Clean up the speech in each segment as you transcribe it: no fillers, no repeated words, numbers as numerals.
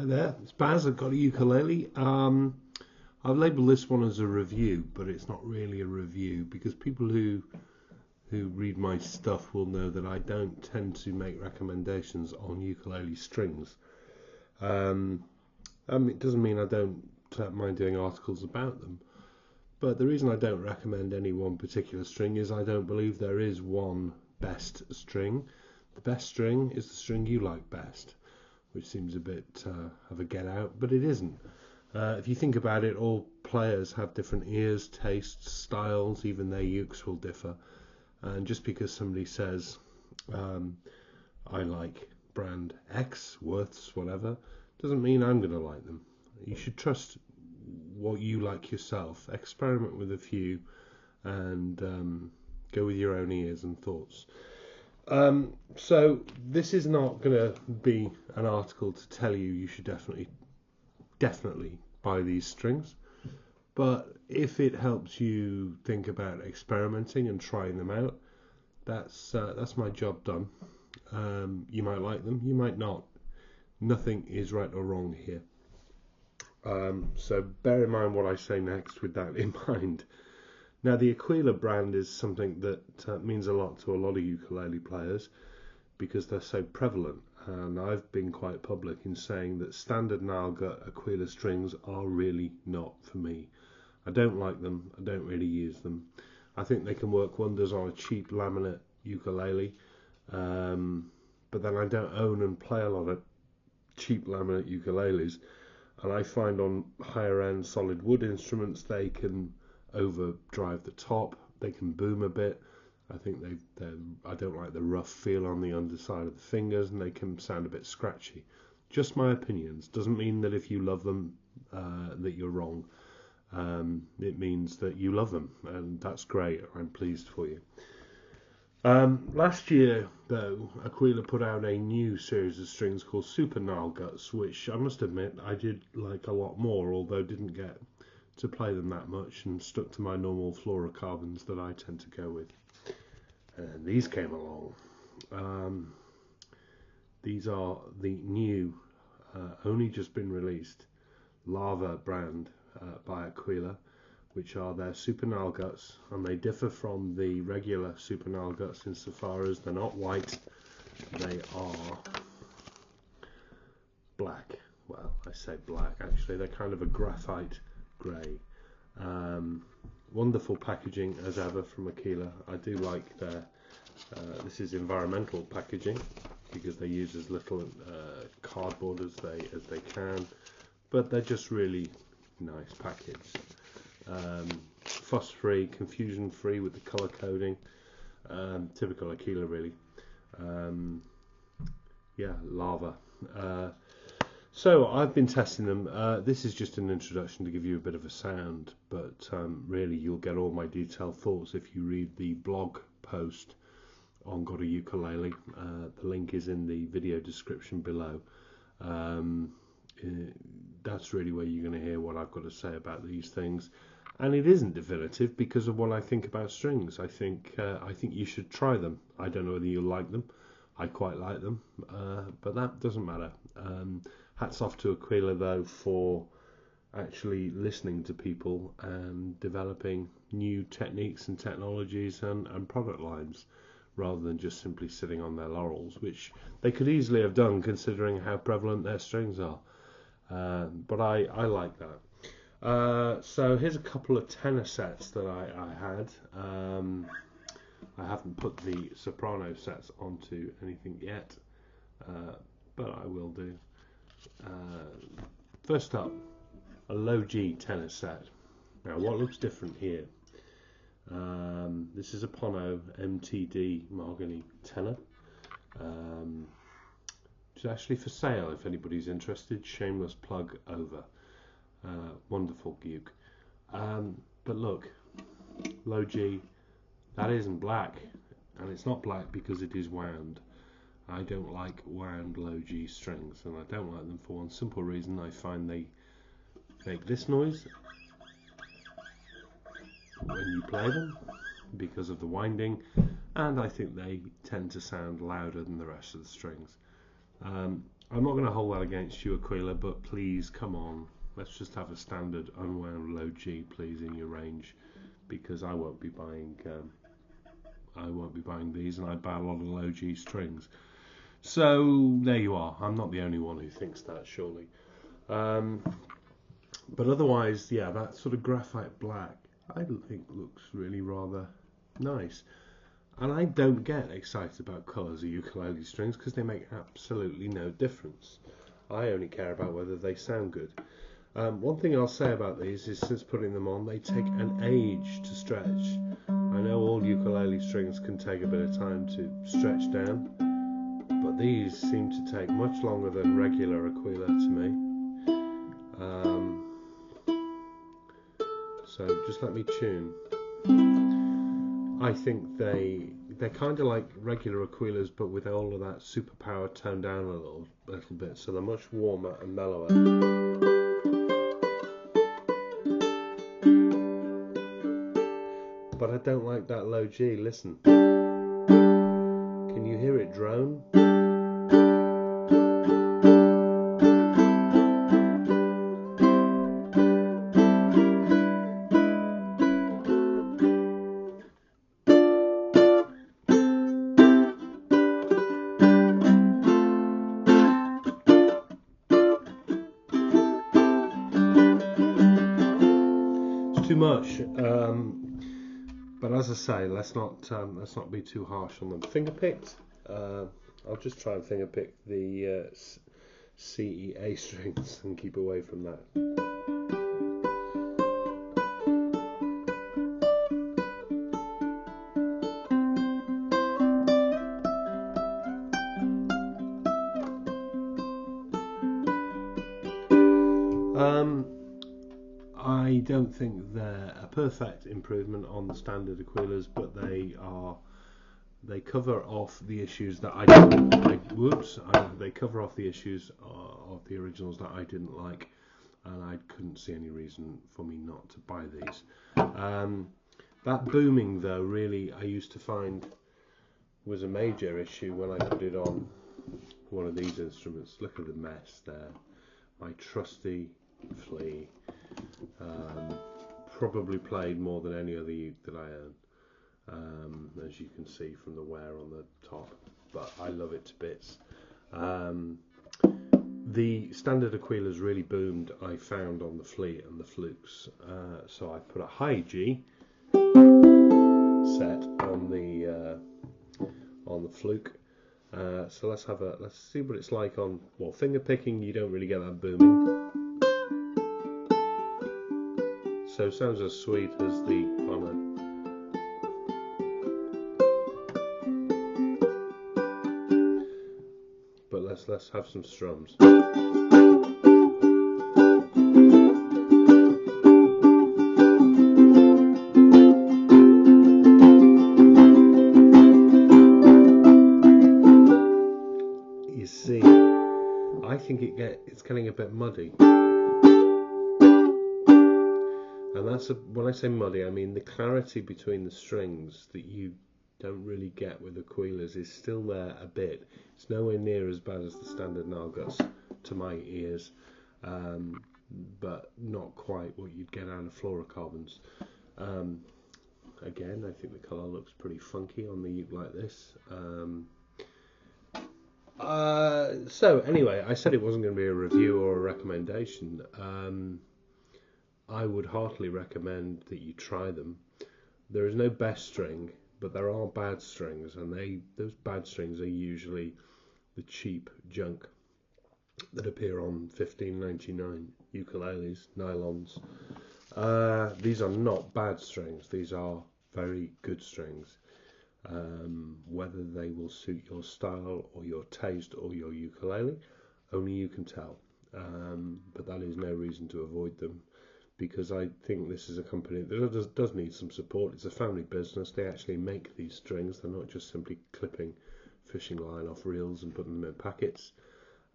Hi there, it's Baz. I've got a ukulele. I've labelled this one as a review, but it's not really a review because people who read my stuff will know that I don't tend to make recommendations on ukulele strings. It doesn't mean I don't mind doing articles about them, but the reason I don't recommend any one particular string is I don't believe there is one best string. The best string is the string you like best, which seems a bit of a get out, but it isn't. If you think about it, all players have different ears, tastes, styles, even their ukes will differ. And just because somebody says, I like brand X, Worths, whatever, doesn't mean I'm going to like them. You should trust what you like yourself, experiment with a few, and go with your own ears and thoughts. So this is not going to be an article to tell you should definitely buy these strings, but if it helps you think about experimenting and trying them out, that's my job done. You might like them, you might not. Nothing is right or wrong here. So bear in mind what I say next with that in mind. Now, the Aquila brand is something that means a lot to a lot of ukulele players because they're so prevalent, and I've been quite public in saying that standard Nile-gut Aquila strings are really not for me. I don't like them, I don't really use them. I think they can work wonders on a cheap laminate ukulele, but then I don't own and play a lot of cheap laminate ukuleles, and I find on higher end solid wood instruments they can overdrive the top, they can boom a bit. I think I don't like the rough feel on the underside of the fingers, and they can sound a bit scratchy. Just my opinions. Doesn't mean that if you love them that you're wrong. It means that you love them, and that's great. I'm pleased for you. Last year, though, Aquila put out a new series of strings called Super Nile-guts, which I must admit I did like a lot more, although didn't get to play them that much and stuck to my normal fluorocarbons that I tend to go with. And these came along. These are the new, only just been released, Lava brand by Aquila, which are their Super Nile-guts, and they differ from the regular Super Nile-guts insofar as they're not white, they are black. Well, I say black, actually, they're kind of a graphite grey. Wonderful packaging as ever from Aquila. I do like their this is environmental packaging because they use as little cardboard as they can, but they're just really nice packaged. Fuss free, confusion free with the color coding, typical Aquila really. Lava. So I've been testing them. This is just an introduction to give you a bit of a sound, but really you'll get all my detailed thoughts if you read the blog post on GotAUkulele. The link is in the video description below. That's really where you're going to hear what I've got to say about these things. And it isn't definitive because of what I think about strings. I think you should try them. I don't know whether you'll like them. I quite like them, but that doesn't matter. Hats off to Aquila though for actually listening to people and developing new techniques and technologies and product lines rather than just simply sitting on their laurels, which they could easily have done considering how prevalent their strings are. But I like that. So here's a couple of tenor sets that I had. I haven't put the soprano sets onto anything yet, but I will do. First up, a low G tenor set. Now what looks different here? This is a Pono MTD mahogany tenor. It's actually for sale if anybody's interested. Shameless plug over. Wonderful uke. But look, low G, that isn't black, and it's not black because it is wound. I don't like wound low G strings, and I don't like them for one simple reason. I find they make this noise when you play them because of the winding, and I think they tend to sound louder than the rest of the strings. I'm not going to hold that against you, Aquila, but please, come on. Let's just have a standard unwound low G, please, in your range, because I won't be buying these, and I buy a lot of low G strings. So there you are. I'm not the only one who thinks that, surely. But otherwise, yeah, that sort of graphite black, I think looks really rather nice. And I don't get excited about colours of ukulele strings because they make absolutely no difference. I only care about whether they sound good. One thing I'll say about these is, since putting them on, they take an age to stretch. I know all ukulele strings can take a bit of time to stretch down, but these seem to take much longer than regular Aquila to me. So just let me tune. I think they're kind of like regular Aquilas, but with all of that superpower toned down a little bit, so they're much warmer and mellower. But I don't like that low G. Listen, can you hear it drone? Too much, but as I say, let's not be too harsh on them. Fingerpicked, I'll just try and fingerpick the C, E, A strings and keep away from that. I don't think they're a perfect improvement on the standard Aquilas, but they cover off the issues that they cover off the issues of the originals that I didn't like, and I couldn't see any reason for me not to buy these. That booming, though, really, I used to find was a major issue when I put it on one of these instruments. Look at the mess there. My trusty flea. Probably played more than any other uke that I own, as you can see from the wear on the top, but I love it to bits. The standard Aquilas really boomed, I found, on the Fleet and the Flukes, so I put a high G set on the Fluke. So let's see what it's like on, well, finger picking. You don't really get that booming. So it sounds as sweet as the on but let's have some strums. You see, I think it's getting a bit muddy. And when I say muddy, I mean the clarity between the strings that you don't really get with Aquilas is still there a bit. It's nowhere near as bad as the standard Nargus to my ears, but not quite what you'd get out of fluorocarbons. Again, I think the colour looks pretty funky on the uke like this. So anyway, I said it wasn't going to be a review or a recommendation. I would heartily recommend that you try them. There is no best string, but there are bad strings, and those bad strings are usually the cheap junk that appear on $15.99 ukuleles, nylons. These are not bad strings. These are very good strings. Whether they will suit your style or your taste or your ukulele, only you can tell. But that is no reason to avoid them, because I think this is a company that does need some support. It's a family business. They actually make these strings. They're not just simply clipping fishing line off reels and putting them in packets.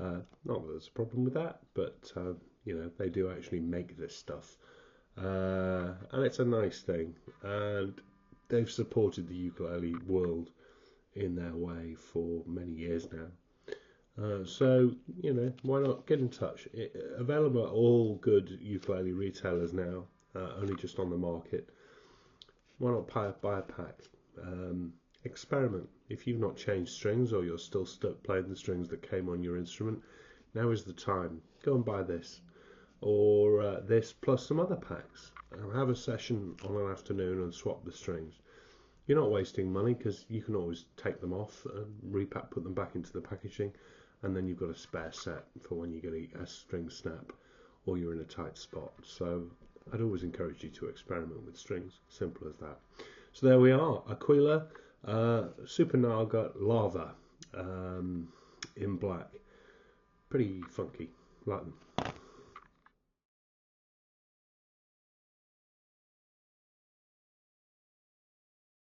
Not that there's a problem with that, but they do actually make this stuff, and it's a nice thing. And they've supported the ukulele world in their way for many years now. So, why not get in touch? Available at all good ukulele retailers now, only just on the market. Why not buy a pack? Experiment. If you've not changed strings or you're still stuck playing the strings that came on your instrument, now is the time. Go and buy this or this plus some other packs. Have a session on an afternoon and swap the strings. You're not wasting money because you can always take them off and repack, put them back into the packaging, and then you've got a spare set for when you get a string snap or you're in a tight spot. So I'd always encourage you to experiment with strings. Simple as that. So there we are. Aquila, Super Naga Lava in black. Pretty funky. Like them.